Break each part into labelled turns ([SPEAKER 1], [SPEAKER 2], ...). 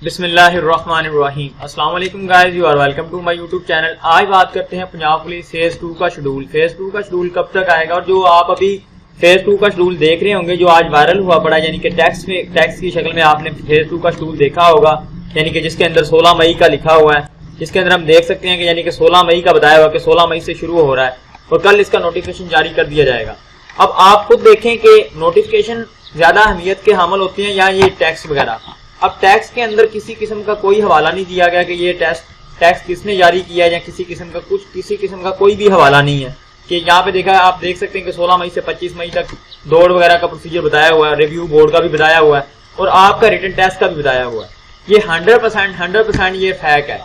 [SPEAKER 1] बिस्मिल्लाहिर्रहमानिर्रहीम। अस्सलाम वालेकुम guys, you are welcome to my YouTube channel. आज बात करते हैं पंजाब पुलिस फेज 2 का शेड्यूल। फेज 2 का शेड्यूल कब तक आएगा और जो आप अभी फेज 2 का शेड्यूल देख रहे होंगे जो आज वायरल हुआ पड़ा, यानी कि टैक्स की शक्ल में आपने फेज 2 का शेड्यूल देखा होगा, यानी कि जिसके अंदर 16 मई का लिखा हुआ है, जिसके अंदर हम देख सकते हैं कि यानी कि 16 मई का बताया हुआ कि 16 मई से शुरू हो रहा है और कल इसका नोटिफिकेशन जारी कर दिया जाएगा। अब आप खुद देखें कि नोटिफिकेशन ज्यादा अहमियत के हामिल होते हैं या ये टैक्स वगैरह। अब टैक्स के अंदर किसी किस्म का कोई हवाला नहीं दिया गया कि ये टैक्स किसने जारी किया है या किसी किस्म का कोई भी हवाला नहीं है कि यहाँ पे देखा है। आप देख सकते हैं कि 16 मई से 25 मई तक दौड़ वगैरह का प्रोसीजर बताया हुआ है, रिव्यू बोर्ड का भी बताया हुआ है और आपका रिटन टेस्ट का भी बताया हुआ है। ये 100% ये फैक है।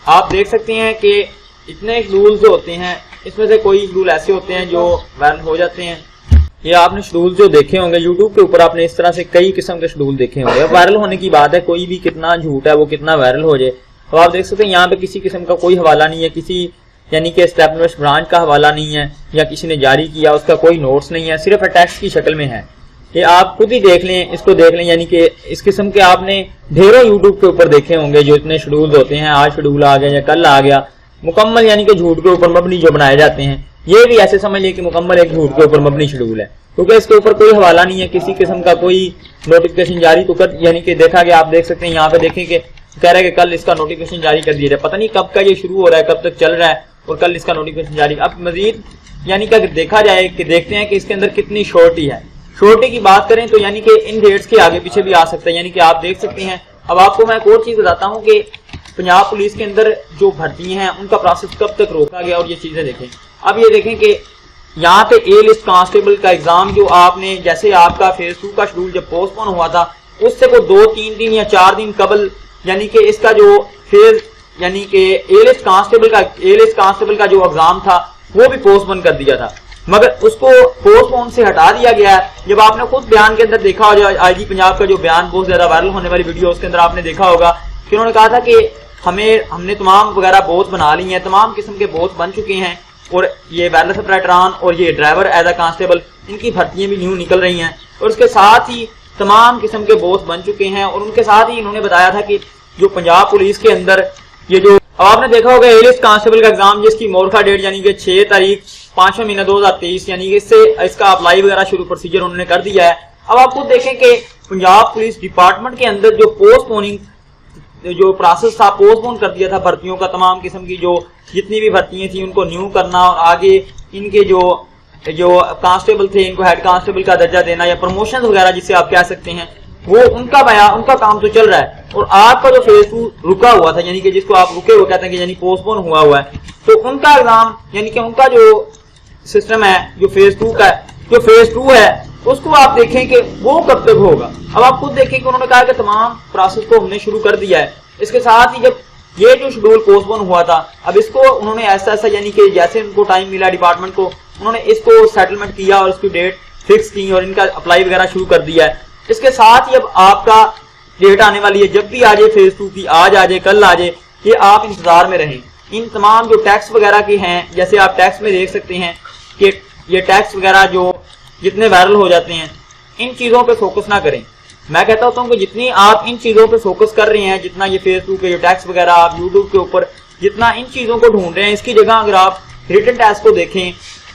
[SPEAKER 1] आप देख सकते हैं कि इतने शेड्यूल जो होते हैं इसमें से कोई शेड्यूल ऐसे होते हैं जो वायरल हो जाते हैं। ये आपने शेड्यूल जो देखे होंगे यूट्यूब के ऊपर, आपने इस तरह से कई किस्म के शेड्यूल देखे होंगे। अब वायरल होने की बात है, कोई भी कितना झूठ है वो कितना वायरल हो जाए। तो आप देख सकते हैं यहाँ पे किसी किस्म का कोई हवाला नहीं है, किसी यानी कि एस्टैब्लिश्ड ब्रांच का हवाला नहीं है या किसी ने जारी किया उसका कोई नोट्स नहीं है, सिर्फ टैक्स की शक्ल में है। ये आप खुद ही देख लें, इसको देख लें, यानी कि इस किस्म के आपने ढेरों यूट्यूब के ऊपर देखे होंगे जो इतने शेड्यूल होते हैं। आज शेड्यूल आ गया या कल आ गया, मुकम्मल यानी कि झूठ के ऊपर मबनी जो बनाए जाते हैं। ये भी ऐसे समझ लिया कि मुकम्मल एक झूठ के ऊपर मबनी शेड्यूल है, क्योंकि इसके ऊपर कोई हवाला नहीं है, किसी किस्म का कोई नोटिफिकेशन जारी तो कर यानी कि देखा गया। आप देख सकते हैं यहाँ पे देखें कि कह रहा है कि कल इसका नोटिफिकेशन जारी कर दिया जाए। पता नहीं कब का ये शुरू हो रहा है, कब तक चल रहा है और कल इसका नोटिफिकेशन जारी। अब मजीद यानी कि अगर देखा जाए कि देखते हैं कि इसके अंदर कितनी शॉर्टी है। शॉर्टी की बात करें तो यानी कि इन डेट्स के आगे पीछे भी आ सकता है, यानी कि आप देख सकते हैं। अब आपको मैं एक और चीज बताता हूँ कि पंजाब पुलिस के अंदर जो भर्ती हैं उनका प्रोसेस कब तक रोका गया और ये चीजें देखें। अब ये देखें कि यहाँ पे ए लिस्ट कांस्टेबल का एग्जाम जो आपने जैसे आपका फेज 2 का शेड्यूल जब पोस्टपोन हुआ था उससे को 2-3 दिन या 4 दिन कबल यानी कि इसका जो फेज यानी कि ए लिस्ट कांस्टेबल का जो एग्जाम था वो भी पोस्टपोन कर दिया था, मगर उसको पोस्टपोन से हटा दिया गया है। जब आपने खुद बयान के अंदर देखा होगा, आईजी पंजाब का जो बयान बहुत ज्यादा वायरल होने वाली वीडियो उसके अंदर आपने देखा होगा कि उन्होंने कहा था कि हमने तमाम वगैरह बोथ बना ली हैं, तमाम किस्म के बोथ बन चुके हैं और ये वायरलेस ऑपरेटरान और ये ड्राइवर एज अ कांस्टेबल इनकी भर्तियां भी न्यू निकल रही हैं और उसके साथ ही तमाम किस्म के बोथ बन चुके हैं। और उनके साथ ही इन्होंने बताया था कि जो पंजाब पुलिस के अंदर ये जो अब आपने देखा होगा ए लिस्ट कांस्टेबल का एग्जाम जिसकी मोरखा डेट यानी कि 6 तारीख 5वां महीना 2023 यानी कि इसका अप्लाई वगैरह शुरू प्रोसीजर उन्होंने कर दिया है। अब आप खुद देखें कि पंजाब पुलिस डिपार्टमेंट के अंदर जो पोस्टपोनिंग जो प्रोसेस था पोस्टपोन कर दिया था भर्तियों का, तमाम किस्म की जो जितनी भी भर्तियां थी उनको न्यू करना और आगे इनके जो कांस्टेबल थे इनको हेड कांस्टेबल का दर्जा देना या प्रमोशन वगैरह जिसे आप कह सकते हैं, वो उनका काम तो चल रहा है। और आपका जो फेज 2 रुका हुआ था यानी कि जिसको आप रुके हुए कहते हैं कि यानी पोस्टपोन हुआ है, तो उनका एग्जाम यानी कि उनका जो सिस्टम है जो फेज 2 है उसको आप देखें कि वो कब तक होगा। अब आप खुद देखें कि उन्होंने कहा कि तमाम प्रोसेस को हमने शुरू कर दिया है। इसके साथ ही जब ये जो शेड्यूल पोस्टपोन हुआ था अब इसको उन्होंने ऐसा यानी कि जैसे उनको टाइम मिला डिपार्टमेंट को उन्होंने इसको सेटलमेंट किया और इसकी डेट फिक्स की और इनका अप्लाई वगैरह शुरू कर दिया है। इसके साथ ही अब आपका डेट आने वाली है, जब भी आ जाए फेज 2 की, आज आ जाए कल आ जाए, ये आप इंतजार में रहें। इन तमाम जो टैक्स वगैरह के हैं जैसे आप टैक्स में देख सकते हैं कि ये टैक्स वगैरह जो जितने वायरल हो जाते हैं इन चीजों पे फोकस ना करें। मैं कहता हूँ कि जितनी आप इन चीजों पे फोकस कर रहे हैं, जितना ये फेज 2 के जो टैक्स वगैरह आप यूट्यूब के ऊपर जितना इन चीजों को ढूंढ रहे हैं, इसकी जगह अगर आप रिटन टेस्ट को देखें,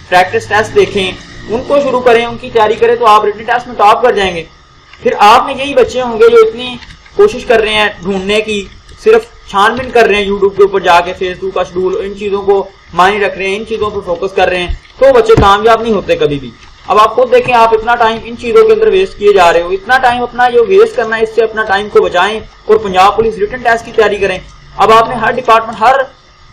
[SPEAKER 1] प्रैक्टिस टेस्ट देखें, उनको शुरू करें, उनकी तैयारी करें, तो आप रिटन टेस्ट में टॉप कर जाएंगे। फिर आप में यही बच्चे होंगे जो इतनी कोशिश कर रहे हैं ढूंढने की, सिर्फ छानबीन कर रहे हैं यूट्यूब के ऊपर जाके फेज 2 का शेड्यूल, इन चीजों को मायने रख रहे हैं, इन चीजों पर फोकस कर रहे हैं, तो बच्चे कामयाब नहीं होते कभी भी। अब आप खुद देखें, आप इतना टाइम इन चीजों के अंदर वेस्ट किए जा रहे हो, इतना टाइम अपना जो वेस्ट करना है इससे अपना टाइम को बचाएं और पंजाब पुलिस रिटन टेस्ट की तैयारी करें। अब आपने हर डिपार्टमेंट हर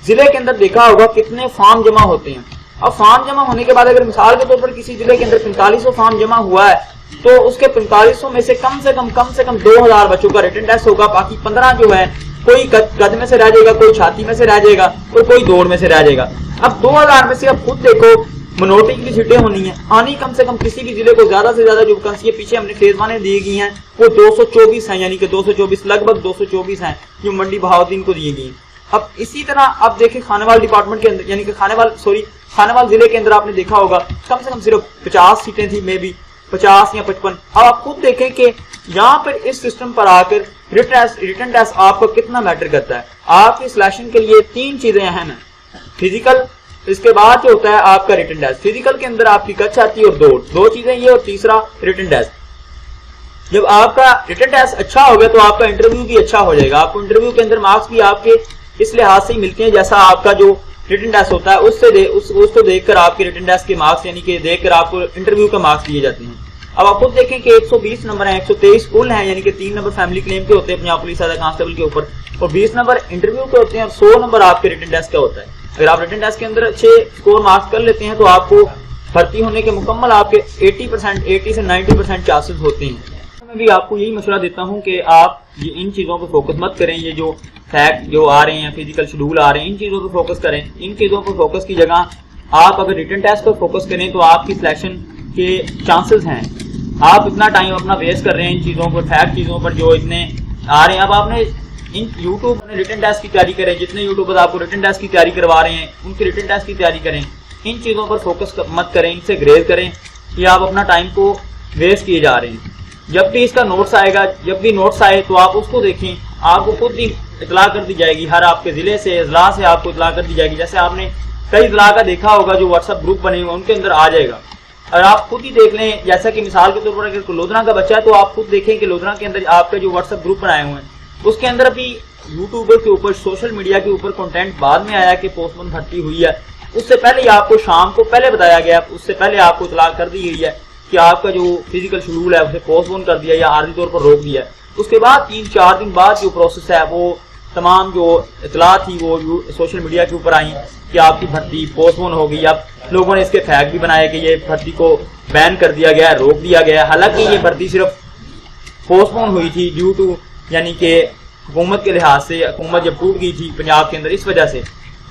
[SPEAKER 1] जिले के अंदर देखा होगा कितने फॉर्म जमा होते हैं। अब फॉर्म जमा होने के बाद अगर मिसाल के तौर पर किसी जिले के अंदर 4500 फॉर्म जमा हुआ है तो उसके 4500 में से कम से कम 2000 बच्चों का रिटन टेस्ट होगा। बाकी 15 जो है कोई कद में से रह जाएगा, कोई छाती में से रह जाएगा और कोई दौड़ में से रह जाएगा। अब 2000 में से अब खुद देखो मिनोरिटी की सीटें होनी है, आनी कम से कम किसी भी जिले को ज्यादा से ज्यादा जो वैकेंसी पीछे हमने फेज 1 में दी गई हैं वो 224 हैं, यानी कि 224 लगभग 224 हैं जो मंडी बहाउद्दीन को दी गई। अब इसी तरह आप देखें खानेवाल डिपार्टमेंट के अंदर यानी कि खानेवाल जिले के अंदर आपने देखा होगा कम से कम सिर्फ 50 सीटें थी, मे बी 50 या 55। अब आप खुद देखें कि यहाँ पर इस सिस्टम पर आकर रिटन टेस्ट आपको कितना मैटर करता है? आपकी सिलेक्शन के लिए 3 चीजें अहम है। फिजिकल, इसके बाद जो होता है आपका रिटन टेस्ट। फिजिकल के अंदर आपकी कच आती है और दो चीजें ये, और तीसरा रिटन टेस्ट। जब आपका रिटन टेस्ट अच्छा हो गया तो आपका इंटरव्यू भी अच्छा हो जाएगा। आपको इंटरव्यू के अंदर मार्क्स भी आपके इस लिहाज से ही मिलते हैं जैसा आपका जो रिटन टेस्ट होता है उसको देखकर आपके रिटन टेस्ट के मार्क्स यानी कि देखकर आपको इंटरव्यू के मार्क्स दिए जाते हैं। अब आप खुद देखें कि 120 नंबर है, 123 फुल है, यानी कि 3 नंबर फैमिली क्लेम के होते हैं पंजाब पुलिस आधा कांस्टेबल के ऊपर, और 20 नंबर इंटरव्यू के होते हैं, और 100 नंबर आपके रिटन टेस्ट का होता है। अगर आप रिटन टेस्ट के अंदर अच्छे स्कोर मार्क्स कर लेते हैं तो आपको भर्ती होने के मुकम्मल आपके 80 से 90% चांसेस होते हैं। मैं भी आपको यही मशवरा देता हूं कि आप इन चीज़ों पर फोकस मत करें। ये जो फैक्ट जो आ रहे हैं, फिजिकल शेड्यूल आ रहे हैं, इन चीज़ों पर फोकस करें। इन चीज़ों पर फोकस की जगह आप अगर रिटन टेस्ट पर फोकस करें तो आपकी सिलेक्शन के चांसेस हैं। आप इतना टाइम अपना वेस्ट कर रहे हैं इन चीज़ों पर, फैक्ट चीज़ों पर जो इतने आ रहे हैं। अब आपने इन यूट्यूब में रिटन टेस्ट की तैयारी करें, जितने यूट्यूबर आपको रिटन टेस्ट की तैयारी करवा रहे हैं उनकी रिटन टेस्ट की तैयारी करें। इन चीज़ों पर फोकस मत करें, इनसे ग्रेज करें कि आप अपना टाइम को वेस्ट किए जा रहे हैं। जब भी इसका नोट्स आएगा, जब भी नोट्स आए तो आप उसको देखें, आपको खुद ही इतला कर दी जाएगी। हर आपके ज़िले से, अजला से आपको इतला कर दी जाएगी। जैसे आपने कई अजला का देखा होगा जो व्हाट्सएप ग्रुप बने हुए उनके अंदर आ जाएगा। और आप खुद ही देख लें, जैसा कि मिसाल के तौर पर अगर लोधरा का बच्चा है तो आप खुद देखें कि लोधरा के अंदर आपका जो व्हाट्सएप ग्रुप बनाए हुए हैं उसके अंदर अभी यूट्यूबर के ऊपर, सोशल मीडिया के ऊपर कंटेंट बाद में आया कि पोस्टपोन भर्ती हुई है। उससे पहले आपको शाम को पहले बताया गया, उससे पहले आपको इतला कर दी गई है कि आपका जो फिजिकल शेड्यूल है उसे पोस्टपोन कर दिया या आर्जी तौर पर रोक दिया। उसके बाद 3-4 दिन बाद जो प्रोसेस है वो तमाम जो इतला थी वो सोशल मीडिया के ऊपर आई कि आपकी भर्ती पोस्टपोन हो गई। अब लोगों ने इसके फैक्ट भी बनाए कि ये भर्ती को बैन कर दिया गया, रोक दिया गया। हालांकि ये भर्ती सिर्फ पोस्टपोन हुई थी ड्यू टू, यानी कि हुकूमत के लिहाज से, हुकूमत जब टूट गई थी पंजाब के अंदर, इस वजह से।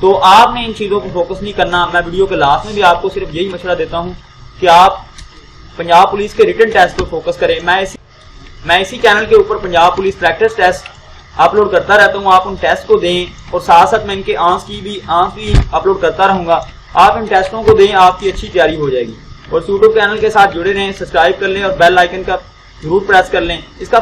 [SPEAKER 1] तो आपने इन चीज़ों पर फोकस नहीं करना। मैं वीडियो के लास्ट में भी आपको सिर्फ यही मशवरा देता हूँ कि आप पंजाब पुलिस के रिटन टेस्ट पर फोकस करें। मैं इसी चैनल के ऊपर Punjab police practice test upload करता रहता हूँ। आप उन टेस्ट को दें और साथ साथ मैं इनके आंसर भी अपलोड करता रहूँगा। आप इन टेस्टों को दें, आपकी अच्छी तैयारी हो जाएगी। और यूट्यूब चैनल के साथ जुड़े रहें, सब्सक्राइब कर लें और बेल आइकन का जरूर प्रेस कर लें। इसका